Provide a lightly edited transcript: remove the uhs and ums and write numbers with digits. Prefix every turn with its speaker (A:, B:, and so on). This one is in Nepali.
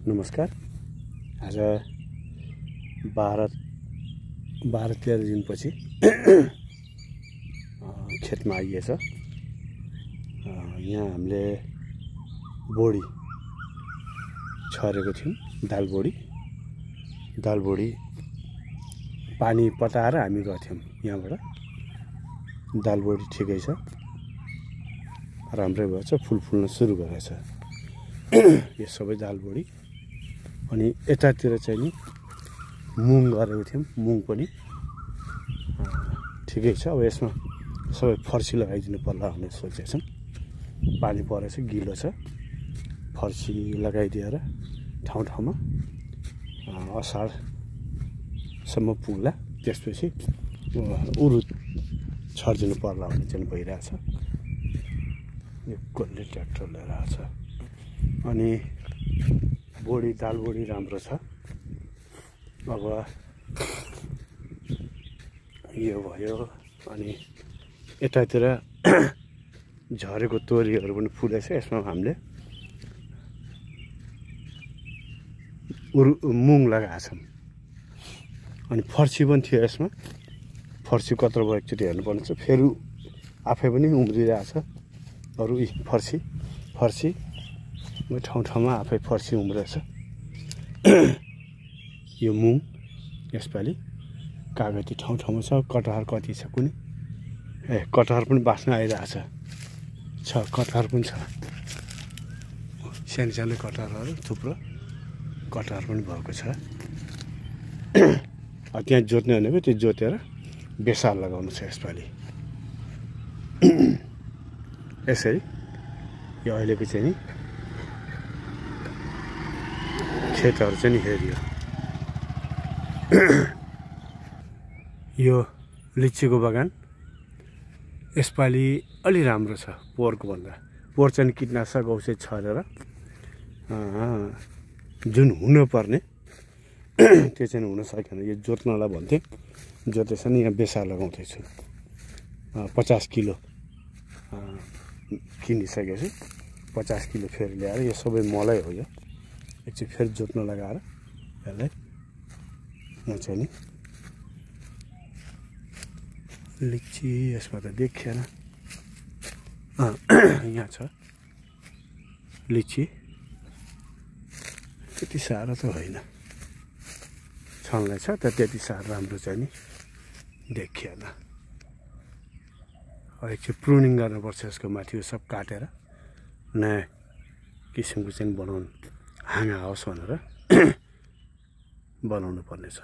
A: नमस्कार। आज 12-13 दिनपछि खेतमा आइएछ। यहाँ हामीले बोडी छरेको थियौँ, दाल बोडी पानी पटाएर हामी गर्थ्यौँ यहाँबाट। दाल बोडी ठिकै छ, राम्रै भएछ, फुल फुल्न सुरु गरेछ यो सबै दाल बोडी। अनि यतातिर चाहिँ नि मुङ गरेको थियौँ, मुङ पनि ठिकै छ। अब यसमा सबै फर्सी लगाइदिनु पर्ला भनेर सोचेछौँ। पानी परेछ, गिलो छ, फर्सी लगाइदिएर ठाउँ ठाउँमा असाढसम्म पुग्ला। त्यसपछि उरुद छरिदिनु पर्ला भन्ने चाहिँ भइरहेछ। यो कसले ट्र्याक्टर लिएर आएको छ। अनि बोडी दाल बोडी राम्रो छ। अब यो भयो। अनि यतातिर झरेको तोरीहरू पनि फुलेछ। यसमा हामीले मुङ लगाएको छौँ। अनि फर्सी पनि थियो यसमा। फर्सी कत्रो भयो एकचोटि हेर्नुपर्ने छ। फेरि आफै पनि उम्रिरहेछ अरू फर्सी ठाउँ ठाउँमा आफै फर्सी उम्रेछ। यो मुङ यसपालि कागती ठाउँ ठाउँमा छ। कटहर कति छ कुनै, कटहर पनि बाँच्न आइरहेछ। कटहर पनि छ, सानो सानो कटहरहरू थुप्रो कटहर पनि भएको छ। त्यहाँ जोत्ने भनेको त्यो जोतेर बेसार लगाउनु छ यसपालि। यसरी यो अहिलेको चाहिँ नि खेतहरू चाहिँ नि हेरियो। यो लिचीको बगान यसपालि अलि राम्रो छ पोहोरको भन्दा। पोहोर चाहिँ कीटनाशक औषध छरेर जुन हुनुपर्ने त्यो चाहिँ हुन सकेन। यो जोत्नलाई भन्थेँ, जोतेछ नि। यहाँ बेसार लगाउँदैछु। 50 किलो किनिसकेछु। 50 किलो फेरि ल्याएर यो सबै मलै हो। यो एकचोटि फेरि जोत्न लगाएर यसलाई यहाँ चाहिँ नि लिची यसमा त देखिएन। यहाँ छ लिची, त्यति साह्रो त होइन, छल्नै छ त त्यति साह्रो राम्रो चाहिँ नि देखिएन। एकचोटि प्रुनिङ गर्नुपर्छ यसको माथि यो सब काटेर नयाँ किसिमको चाहिँ बनाउनु, हाँगा आओस् भनेर बनाउनु पर्नेछ।